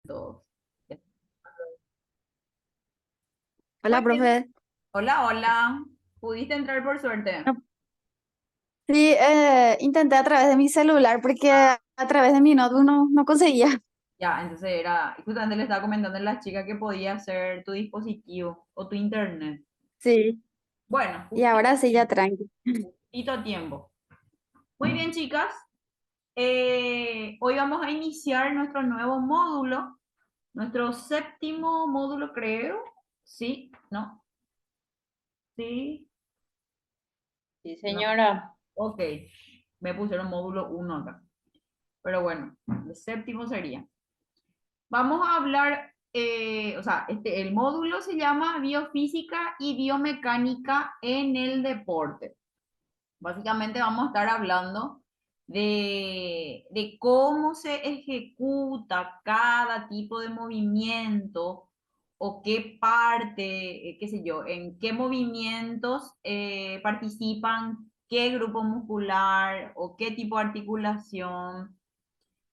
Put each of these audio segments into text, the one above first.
Todos. Muy Hola, bien. profe. Hola, hola. ¿Pudiste entrar por suerte? No, sí, intenté a través de mi celular porque a través de mi notebook no conseguía. Ya, entonces era, justamente le estaba comentando a la chica que podía ser tu dispositivo o tu internet. Sí, Bueno, y justito ahora a sí ya tiempo, tranqui. justito a tiempo. Muy bien, chicas. Hoy vamos a iniciar nuestro nuevo módulo, nuestro séptimo módulo, creo. ¿Sí? ¿No? ¿Sí? Sí, No. señora. Ok. Me pusieron módulo uno acá. Pero bueno, el séptimo sería. Vamos a hablar, o sea, el módulo se llama Biofísica y Biomecánica en el deporte. Básicamente vamos a estar hablando de cómo se ejecuta cada tipo de movimiento o qué parte, qué sé yo, en qué movimientos participan, qué grupo muscular o qué tipo de articulación,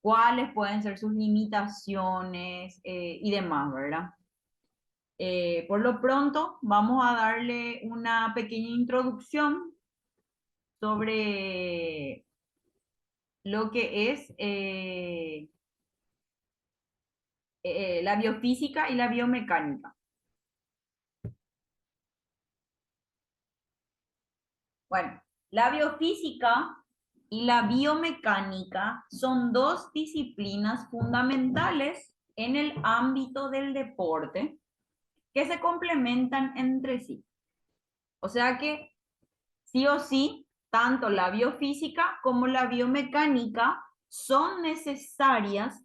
cuáles pueden ser sus limitaciones y demás, ¿verdad? Por lo pronto, vamos a darle una pequeña introducción sobre lo que es la biofísica y la biomecánica. Bueno, la biofísica y la biomecánica son dos disciplinas fundamentales en el ámbito del deporte que se complementan entre sí. O sea que sí o sí, tanto la biofísica como la biomecánica son necesarias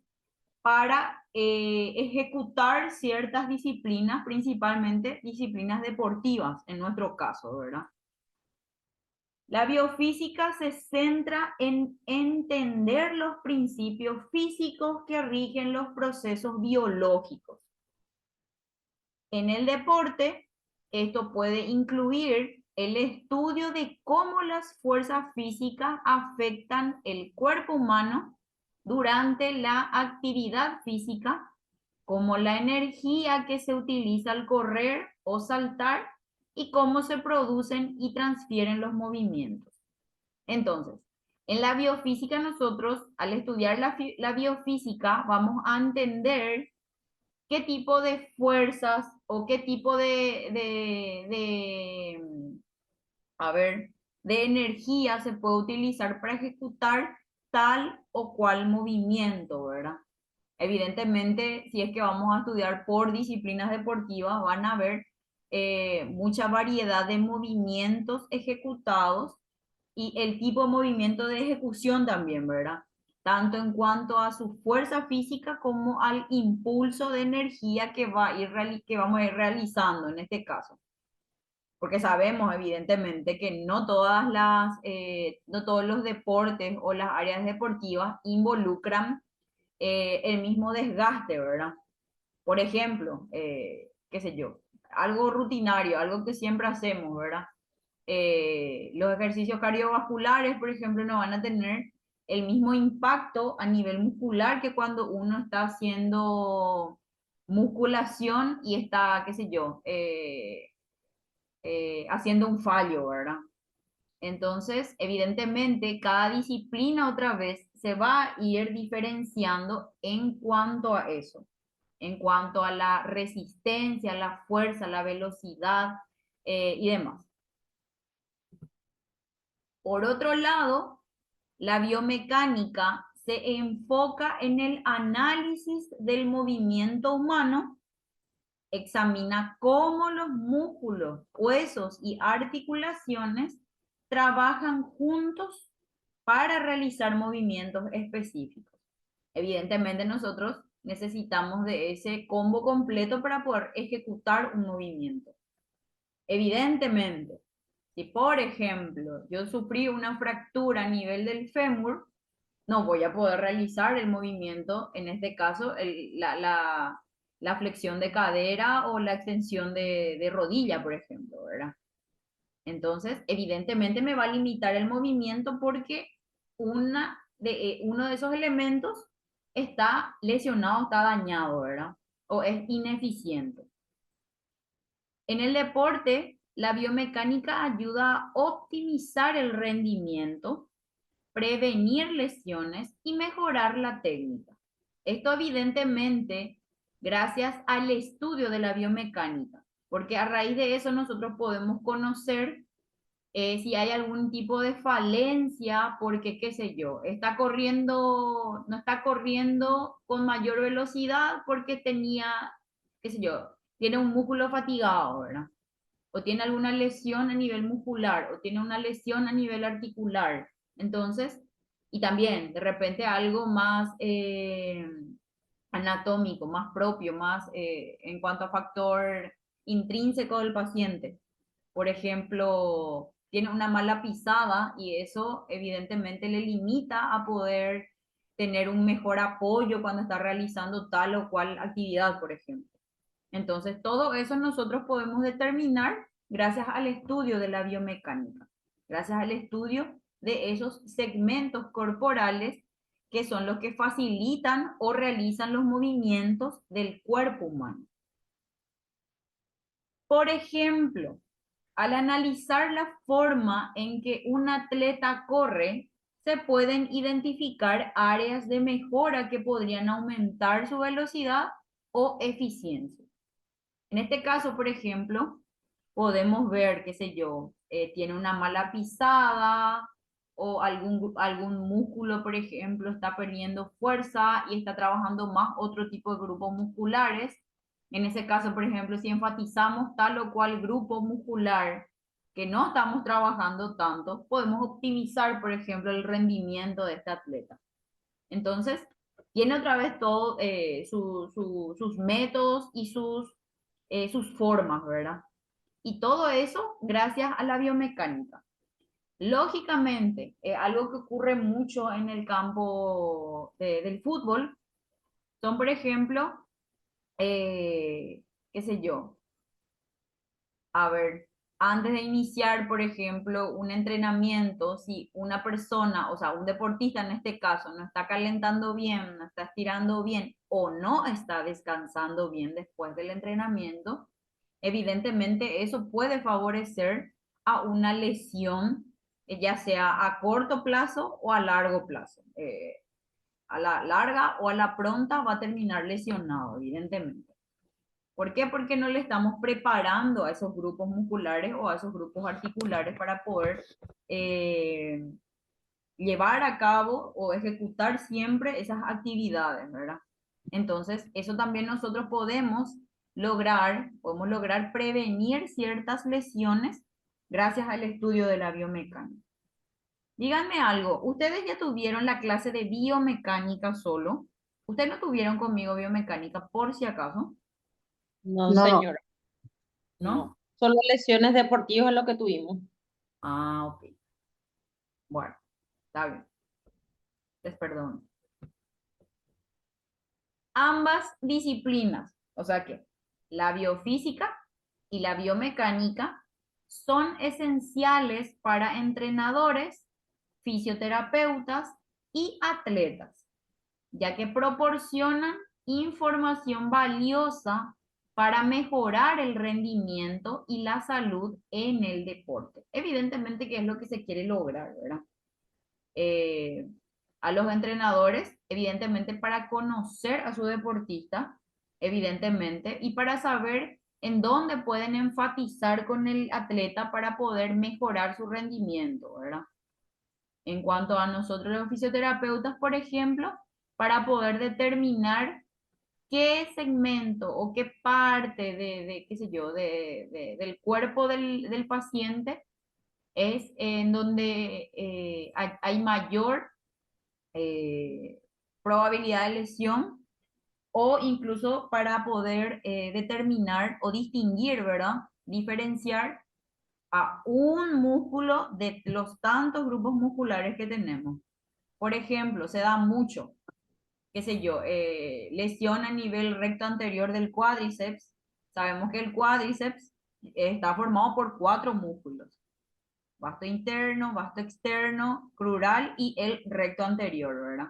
para ejecutar ciertas disciplinas, principalmente disciplinas deportivas, en nuestro caso, ¿verdad? La biofísica se centra en entender los principios físicos que rigen los procesos biológicos. En el deporte, esto puede incluir el estudio de cómo las fuerzas físicas afectan el cuerpo humano durante la actividad física, como la energía que se utiliza al correr o saltar y cómo se producen y transfieren los movimientos. Entonces, en la biofísica nosotros, al estudiar la biofísica, vamos a entender qué tipo de fuerzas o qué tipo a ver, de energía se puede utilizar para ejecutar tal o cual movimiento, ¿verdad? Evidentemente, si es que vamos a estudiar por disciplinas deportivas, van a haber mucha variedad de movimientos ejecutados y el tipo de movimiento de ejecución también, ¿verdad? Tanto en cuanto a su fuerza física como al impulso de energía que vamos a ir realizando en este caso. Porque sabemos evidentemente que no todos los deportes o las áreas deportivas involucran el mismo desgaste, ¿verdad? Por ejemplo, qué sé yo, algo rutinario, algo que siempre hacemos, ¿verdad? Los ejercicios cardiovasculares, por ejemplo, no van a tener el mismo impacto a nivel muscular que cuando uno está haciendo musculación y está, qué sé yo, haciendo un fallo, ¿verdad? Entonces, evidentemente, cada disciplina otra vez se va a ir diferenciando en cuanto a eso, en cuanto a la resistencia, la fuerza, la velocidad y demás. Por otro lado, la biomecánica se enfoca en el análisis del movimiento humano, examina cómo los músculos, huesos y articulaciones trabajan juntos para realizar movimientos específicos. Evidentemente nosotros necesitamos de ese combo completo para poder ejecutar un movimiento. Evidentemente, si por ejemplo yo sufrí una fractura a nivel del fémur, no voy a poder realizar el movimiento, en este caso la flexión de cadera o la extensión de rodilla, por ejemplo, ¿verdad? Entonces, evidentemente me va a limitar el movimiento porque uno de esos elementos está lesionado, está dañado, ¿verdad? O es ineficiente. En el deporte, la biomecánica ayuda a optimizar el rendimiento, prevenir lesiones y mejorar la técnica. Esto evidentemente gracias al estudio de la biomecánica, porque a raíz de eso nosotros podemos conocer si hay algún tipo de falencia, porque qué sé yo, está corriendo, no está corriendo con mayor velocidad porque tenía, qué sé yo, tiene un músculo fatigado, ¿verdad? O tiene alguna lesión a nivel muscular, o tiene una lesión a nivel articular. Entonces, y también de repente algo más anatómico, más propio, más en cuanto a factor intrínseco del paciente. Por ejemplo, tiene una mala pisada y eso evidentemente le limita a poder tener un mejor apoyo cuando está realizando tal o cual actividad, por ejemplo. Entonces, todo eso nosotros podemos determinar gracias al estudio de la biomecánica, gracias al estudio de esos segmentos corporales que son los que facilitan o realizan los movimientos del cuerpo humano. Por ejemplo, al analizar la forma en que un atleta corre, se pueden identificar áreas de mejora que podrían aumentar su velocidad o eficiencia. En este caso, por ejemplo, podemos ver, qué sé yo, tiene una mala pisada o algún músculo, por ejemplo, está perdiendo fuerza y está trabajando más otro tipo de grupos musculares. En ese caso, por ejemplo, si enfatizamos tal o cual grupo muscular que no estamos trabajando tanto, podemos optimizar, por ejemplo, el rendimiento de este atleta. Entonces, tiene otra vez todo sus métodos y sus formas, ¿verdad? Y todo eso gracias a la biomecánica. Lógicamente, algo que ocurre mucho en el campo del fútbol son, por ejemplo, qué sé yo, a ver, antes de iniciar, por ejemplo, un entrenamiento, si una persona, o sea, un deportista en este caso, no está calentando bien, no está estirando bien o no está descansando bien después del entrenamiento, evidentemente eso puede favorecer a una lesión, ya sea a corto plazo o a largo plazo. A la larga o a la pronta va a terminar lesionado, evidentemente. ¿Por qué? Porque no le estamos preparando a esos grupos musculares o a esos grupos articulares para poder eh, llevar a cabo o ejecutar siempre esas actividades, ¿verdad? Entonces, eso también nosotros podemos lograr prevenir ciertas lesiones gracias al estudio de la biomecánica. Díganme algo, ¿ustedes ya tuvieron la clase de biomecánica solo? ¿Ustedes no tuvieron conmigo biomecánica por si acaso? No, No, señora, ¿No? no. Solo lesiones deportivas es lo que tuvimos. Ah, ok. Bueno, está bien. Les perdono. Ambas disciplinas, o sea que la biofísica y la biomecánica son esenciales para entrenadores, fisioterapeutas y atletas, ya que proporcionan información valiosa para mejorar el rendimiento y la salud en el deporte. Evidentemente que es lo que se quiere lograr, ¿verdad? eh, a los entrenadores, evidentemente para conocer a su deportista, evidentemente, y para saber en dónde pueden enfatizar con el atleta para poder mejorar su rendimiento, ¿verdad? En cuanto a nosotros los fisioterapeutas, por ejemplo, para poder determinar qué segmento o qué parte qué sé yo, del cuerpo del paciente es en donde hay mayor eh, probabilidad de lesión o incluso para poder determinar o distinguir, ¿verdad? Diferenciar a un músculo de los tantos grupos musculares que tenemos. Por ejemplo, se da mucho, qué sé yo, lesión a nivel recto anterior del cuádriceps. Sabemos que el cuádriceps está formado por 4 músculos: vasto interno, vasto externo, crural y el recto anterior, ¿verdad?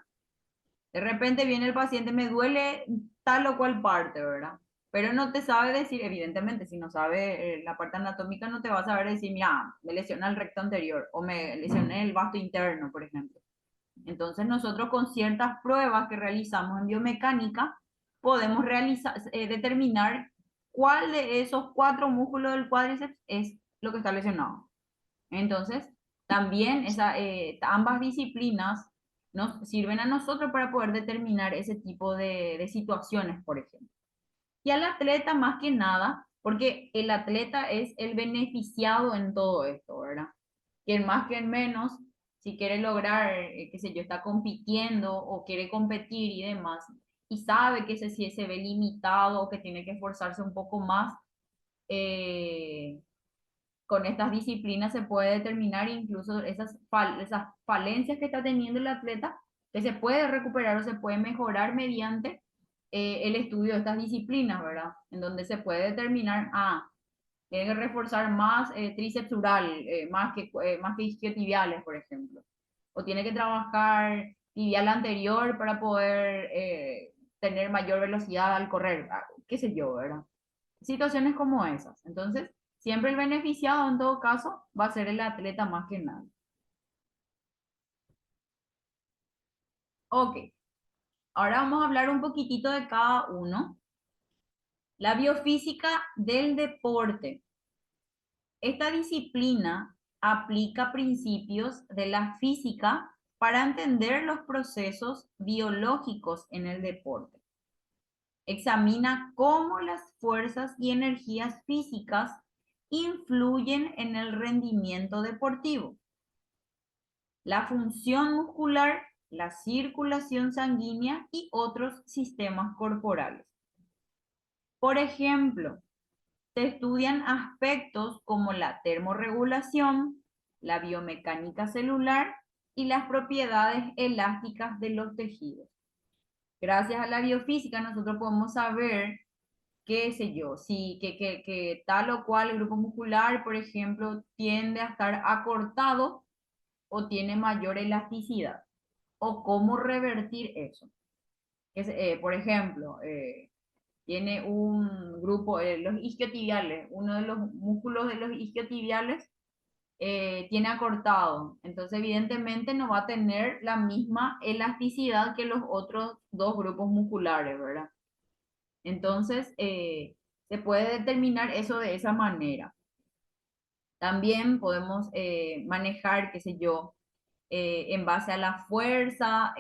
De repente viene el paciente, me duele tal o cual parte, ¿verdad? Pero no te sabe decir, evidentemente, si no sabe la parte anatómica, no te va a saber decir, mira, me lesiona el recto anterior o me lesioné el vasto interno, por ejemplo. Entonces nosotros con ciertas pruebas que realizamos en biomecánica podemos determinar cuál de esos 4 músculos del cuádriceps es lo que está lesionado. Entonces, también ambas disciplinas nos sirven a nosotros para poder determinar ese tipo de situaciones, por ejemplo. Y al atleta más que nada, porque el atleta es el beneficiado en todo esto, ¿verdad? Quien más, quien menos, si quiere lograr, qué sé yo, está compitiendo o quiere competir y demás, y sabe que si se ve limitado o que tiene que esforzarse un poco más, eh, con estas disciplinas se puede determinar incluso esas falencias que está teniendo el atleta, que se puede recuperar o se puede mejorar mediante el estudio de estas disciplinas, ¿verdad? En donde se puede determinar, tiene que reforzar más tríceps ural, más que isquiotibiales, por ejemplo. O tiene que trabajar tibial anterior para poder tener mayor velocidad al correr, qué sé yo, ¿verdad? Situaciones como esas. Entonces, siempre el beneficiado en todo caso va a ser el atleta más que nada. Ok, ahora vamos a hablar un poquitito de cada uno. La biofísica del deporte. Esta disciplina aplica principios de la física para entender los procesos biológicos en el deporte. Examina cómo las fuerzas y energías físicas influyen en el rendimiento deportivo. La función muscular, la circulación sanguínea y otros sistemas corporales. Por ejemplo, se estudian aspectos como la termorregulación, la biomecánica celular y las propiedades elásticas de los tejidos. Gracias a la biofísica nosotros podemos saber, qué sé yo, que tal o cual grupo muscular, por ejemplo, tiende a estar acortado o tiene mayor elasticidad, o cómo revertir eso. Por ejemplo, tiene un grupo, los isquiotibiales, uno de los músculos de los isquiotibiales tiene acortado, entonces evidentemente no va a tener la misma elasticidad que los otros 2 grupos musculares, ¿verdad? Entonces, se puede determinar eso de esa manera. También podemos manejar, qué sé yo, en base a la fuerza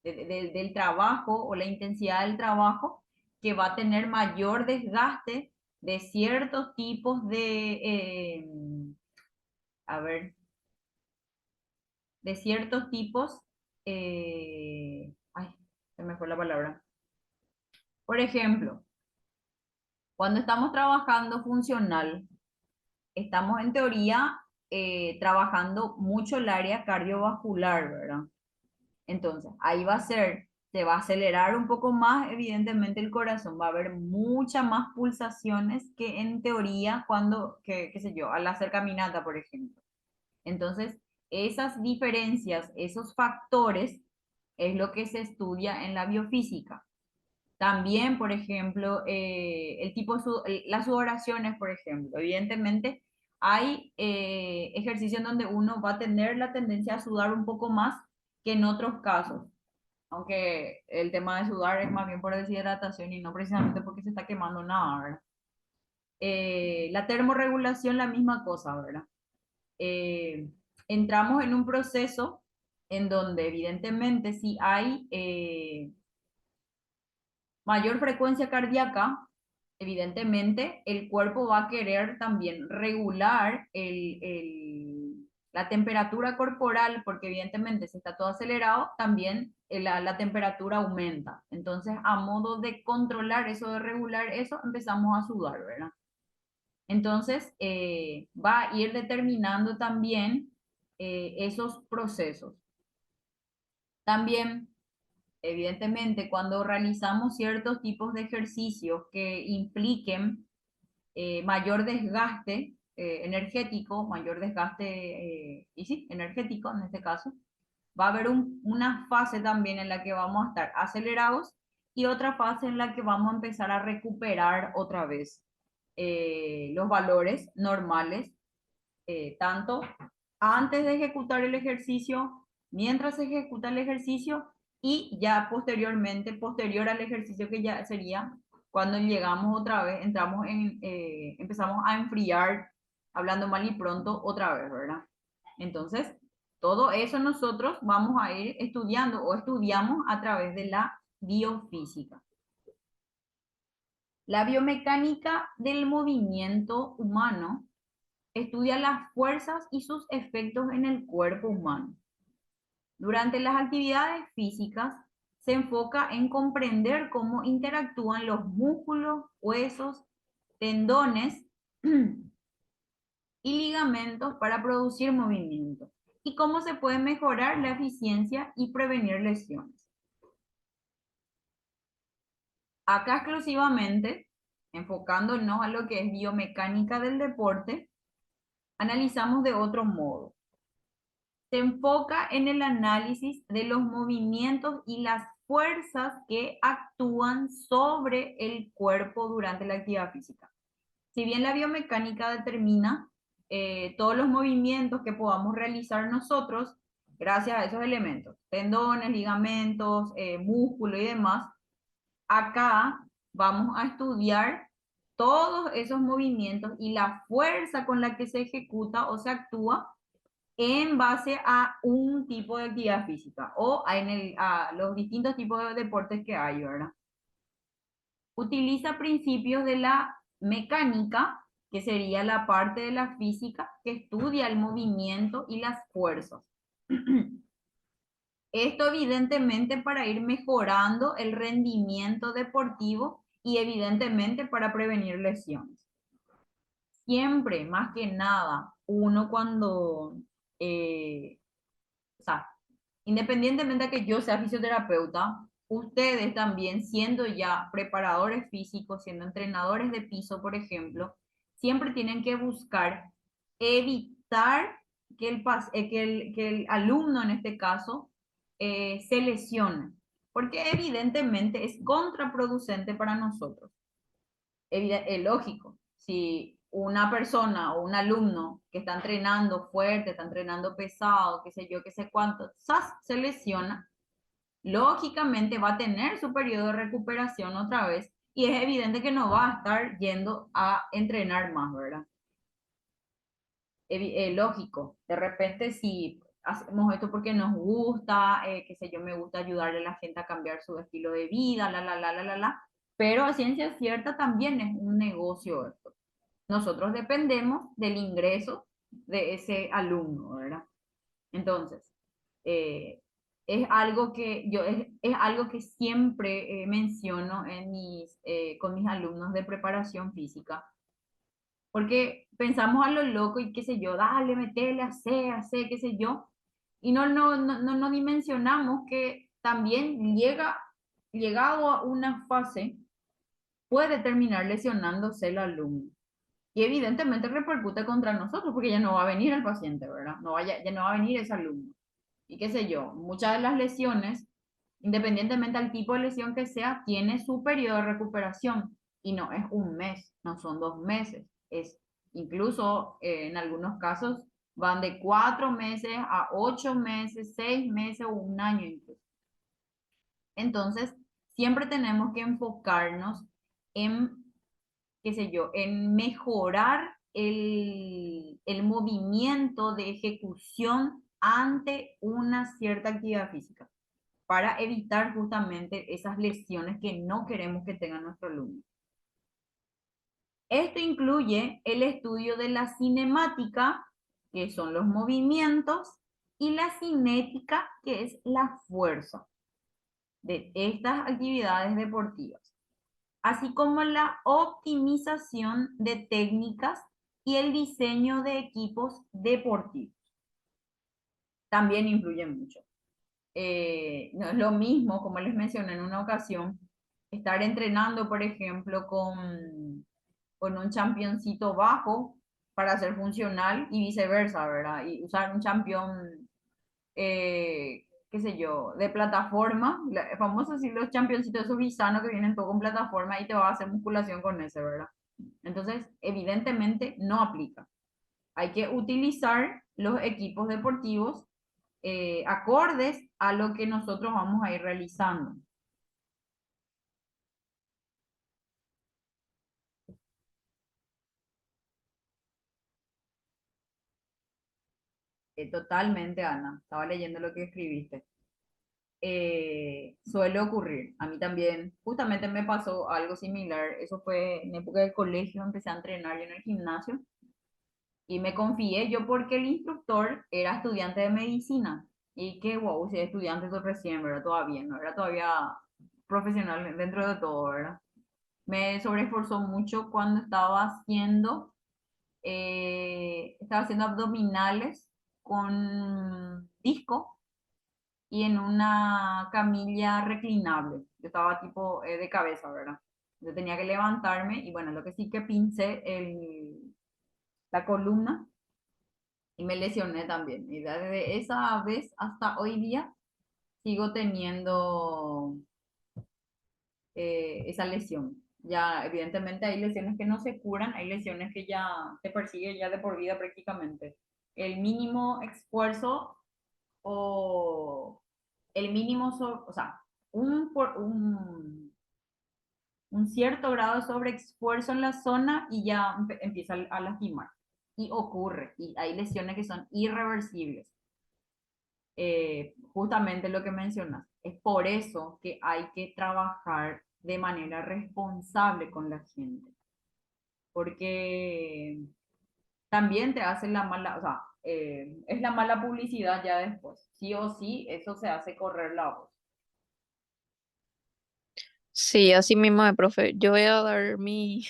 del trabajo o la intensidad del trabajo, que va a tener mayor desgaste de ciertos tipos a ver, de ciertos tipos, ay, se me fue la palabra. Por ejemplo, cuando estamos trabajando funcional, estamos en teoría trabajando mucho el área cardiovascular, ¿verdad? Entonces, ahí se va a acelerar un poco más, evidentemente el corazón, va a haber muchas más pulsaciones que en teoría qué sé yo, al hacer caminata, por ejemplo. Entonces, esas diferencias, esos factores, es lo que se estudia en la biofísica. También, por ejemplo, las sudoraciones, por ejemplo. Evidentemente, hay ejercicios donde uno va a tener la tendencia a sudar un poco más que en otros casos. Aunque el tema de sudar es más bien por deshidratación y no precisamente porque se está quemando nada, ¿verdad? La termorregulación, la misma cosa, ¿verdad? Entramos en un proceso en donde evidentemente si hay mayor frecuencia cardíaca, evidentemente el cuerpo va a querer también regular la temperatura corporal, porque evidentemente si está todo acelerado, también la temperatura aumenta. Entonces, a modo de controlar eso, de regular eso, empezamos a sudar, ¿verdad? Entonces, va a ir determinando también esos procesos. También, evidentemente, cuando realizamos ciertos tipos de ejercicios que impliquen mayor desgaste energético, mayor desgaste, y sí, energético en este caso, va a haber una fase también en la que vamos a estar acelerados y otra fase en la que vamos a empezar a recuperar otra vez los valores normales, tanto antes de ejecutar el ejercicio, mientras se ejecuta el ejercicio y ya posteriormente, posterior al ejercicio, que ya sería cuando llegamos otra vez, empezamos a enfriar, hablando mal y pronto, otra vez, ¿verdad? Entonces, todo eso nosotros vamos a ir estudiando o estudiamos a través de la biofísica. La biomecánica del movimiento humano estudia las fuerzas y sus efectos en el cuerpo humano. Durante las actividades físicas se enfoca en comprender cómo interactúan los músculos, huesos, tendones y ligamentos para producir movimiento y cómo se puede mejorar la eficiencia y prevenir lesiones. Acá exclusivamente, enfocándonos a lo que es biomecánica del deporte, analizamos de otro modo. Se enfoca en el análisis de los movimientos y las fuerzas que actúan sobre el cuerpo durante la actividad física. Si bien la biomecánica determina todos los movimientos que podamos realizar nosotros, gracias a esos elementos, tendones, ligamentos, músculo y demás, acá vamos a estudiar todos esos movimientos y la fuerza con la que se ejecuta o se actúa en base a un tipo de actividad física o a los distintos tipos de deportes que hay, ¿verdad? Utiliza principios de la mecánica, que sería la parte de la física que estudia el movimiento y las fuerzas. Esto evidentemente para ir mejorando el rendimiento deportivo y evidentemente para prevenir lesiones. Siempre, más que nada, uno cuando, o sea, independientemente de que yo sea fisioterapeuta, ustedes también, siendo ya preparadores físicos, siendo entrenadores de piso, por ejemplo, siempre tienen que buscar evitar que el alumno, en este caso, se lesione, porque evidentemente es contraproducente para nosotros. Es lógico, si una persona o un alumno que está entrenando fuerte, está entrenando pesado, qué sé yo, qué sé cuánto, se lesiona, lógicamente va a tener su periodo de recuperación otra vez y es evidente que no va a estar yendo a entrenar más, ¿verdad? Lógico, de repente si hacemos esto porque nos gusta, qué sé yo, me gusta ayudarle a la gente a cambiar su estilo de vida, pero a ciencia cierta también es un negocio esto. Nosotros dependemos del ingreso de ese alumno, ¿verdad? Entonces, es algo que es algo que siempre menciono con mis alumnos de preparación física, porque pensamos a lo loco y qué sé yo, dale, metele, hace, qué sé yo, y no dimensionamos que también llegado a una fase, puede terminar lesionándose el alumno. Y evidentemente repercute contra nosotros porque ya no va a venir el paciente, ¿verdad? Ya no va a venir ese alumno. Y qué sé yo, muchas de las lesiones, independientemente del tipo de lesión que sea, tiene su periodo de recuperación. Y no es un mes, no son 2 meses. Es incluso en algunos casos van de 4 meses a 8 meses, 6 meses o un año incluso. Entonces, siempre tenemos que enfocarnos en, qué sé yo, en mejorar el movimiento de ejecución ante una cierta actividad física para evitar justamente esas lesiones que no queremos que tenga nuestro alumno. Esto incluye el estudio de la cinemática, que son los movimientos, y la cinética, que es la fuerza de estas actividades deportivas, así como la optimización de técnicas y el diseño de equipos deportivos. También influye mucho. No es lo mismo, como les mencioné en una ocasión, estar entrenando, por ejemplo, con un championcito bajo para ser funcional y viceversa, ¿verdad? Y usar un champion qué sé yo, de plataforma, vamos a decir los championcitos esos guisanos que vienen todo con plataforma y te va a hacer musculación con ese, ¿verdad? Entonces, evidentemente no aplica. Hay que utilizar los equipos deportivos acordes a lo que nosotros vamos a ir realizando. Totalmente, Ana. Estaba leyendo lo que escribiste. Suele ocurrir. A mí también, justamente me pasó algo similar. Eso fue en época del colegio, empecé a entrenar yo en el gimnasio y me confié yo porque el instructor era estudiante de medicina. Y que, wow, si es estudiante eso recién, ¿verdad? Todavía, no era todavía profesional dentro de todo, ¿verdad? Me sobreesforzó mucho cuando estaba haciendo abdominales con disco y en una camilla reclinable. Yo estaba tipo de cabeza, ¿verdad? Yo tenía que levantarme y bueno, lo que sí que pincé la columna y me lesioné también. Y desde esa vez hasta hoy día sigo teniendo esa lesión. Ya, evidentemente hay lesiones que no se curan, hay lesiones que ya te persiguen ya de por vida prácticamente. El mínimo esfuerzo o el mínimo, o sea, un cierto grado de sobreesfuerzo en la zona y ya empieza a lastimar. Y ocurre, y hay lesiones que son irreversibles. Justamente lo que mencionas. Es por eso que hay que trabajar de manera responsable con la gente, porque también te hacen la mala, o sea, es la mala publicidad ya después. Sí o sí, eso se hace correr la voz. Sí, así mismo, profe. Yo voy a dar mi,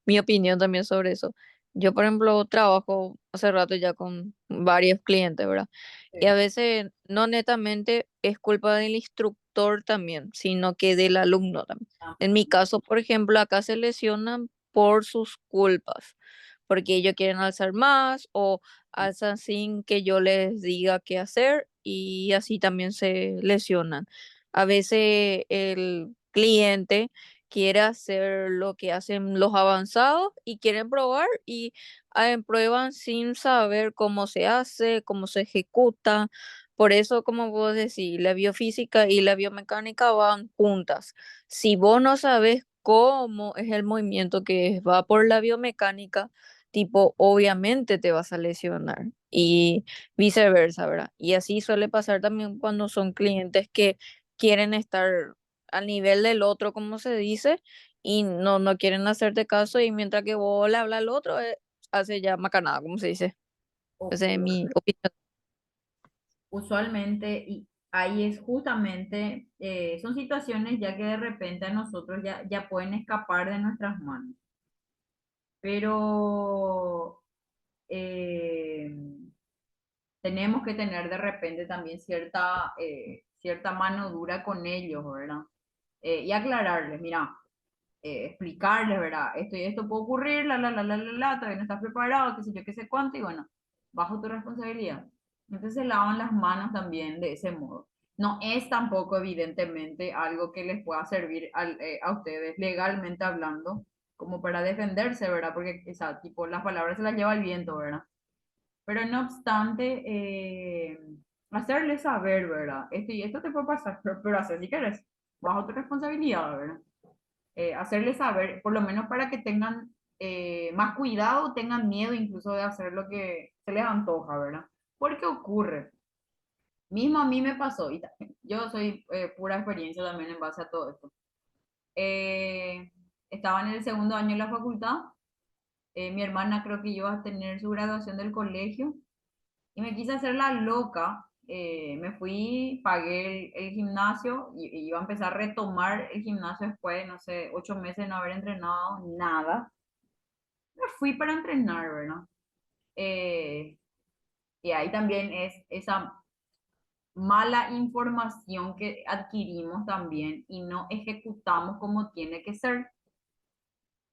mi opinión también sobre eso. Yo, por ejemplo, trabajo hace rato ya con varios clientes, ¿verdad? Y a Sí. veces no netamente es culpa del instructor también, sino que del alumno también. En mi caso, por ejemplo, acá se lesionan por sus culpas, porque ellos quieren alzar más o alzan sin que yo les diga qué hacer y así también se lesionan. A veces el cliente quiere hacer lo que hacen los avanzados y quieren probar y prueban sin saber cómo se hace, cómo se ejecuta. Por eso, como vos decís, la biofísica y la biomecánica van juntas. Si vos no sabes cómo es el movimiento que va por la biomecánica, tipo, obviamente te vas a lesionar y viceversa, ¿verdad? Y así suele pasar también cuando son clientes que quieren estar al nivel del otro, como se dice, y no quieren hacerte caso y mientras que vos le hablas al otro, hace ya macanada, como se dice. Esa es mi Ocurre opinión. usualmente y ahí es justamente, son situaciones ya que de repente a nosotros ya pueden escapar de nuestras manos. Pero eh, tenemos que tener de repente también cierta mano dura con ellos, ¿verdad? Y aclararles, mira, explicarles, ¿verdad? Esto y esto puede ocurrir, todavía no estás preparado, qué sé yo, qué sé cuánto, y bueno, bajo tu responsabilidad. Entonces se lavan las manos también de ese modo. No es tampoco, evidentemente, algo que les pueda servir a ustedes legalmente hablando, como para defenderse, ¿verdad? Porque, o sea, tipo, las palabras se las lleva el viento, ¿verdad? Pero no obstante, hacerles saber, ¿verdad? Esto y esto te puede pasar, pero hacer si quieres, bajo tu responsabilidad, ¿verdad? Hacerles saber, por lo menos para que tengan más cuidado, tengan miedo incluso de hacer lo que se les antoja, ¿verdad? Porque ocurre. Mismo a mí me pasó, y yo soy pura experiencia también en base a todo esto. Eh, Estaba en el segundo año de la facultad, mi hermana creo que iba a tener su graduación del colegio, y me quise hacer la loca. Me fui, pagué el gimnasio y iba a empezar a retomar el gimnasio después de, no sé, 8 meses de no haber entrenado nada. Me fui para entrenar, ¿verdad? Eh, y ahí también es esa mala información que adquirimos también y no ejecutamos como tiene que ser.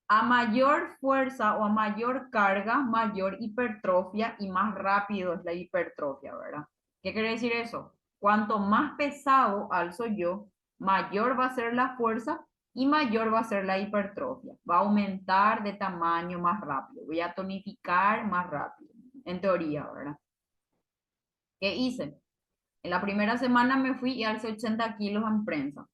A mayor fuerza o a mayor carga, mayor hipertrofia y más rápido es la hipertrofia, ¿verdad? ¿Qué quiere decir eso? Cuanto más pesado alzo yo, mayor va a ser la fuerza y mayor va a ser la hipertrofia. Va a aumentar de tamaño más rápido. Voy a tonificar más rápido. En teoría, ¿verdad? ¿Qué hice? En la primera semana me fui y alcé 80 kilos en prensa.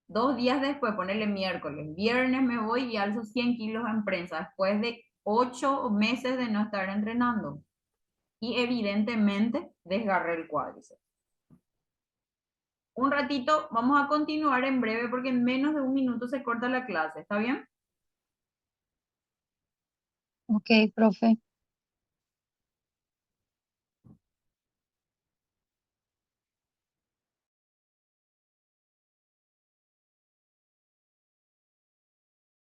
2 días después, ponerle miércoles, viernes me voy y alzo 100 kilos en prensa después de 8 meses de no estar entrenando. Y evidentemente desgarré el cuádriceps. Un ratito, vamos a continuar en breve porque en menos de 1 minuto se corta la clase. ¿Está bien? Ok, profe.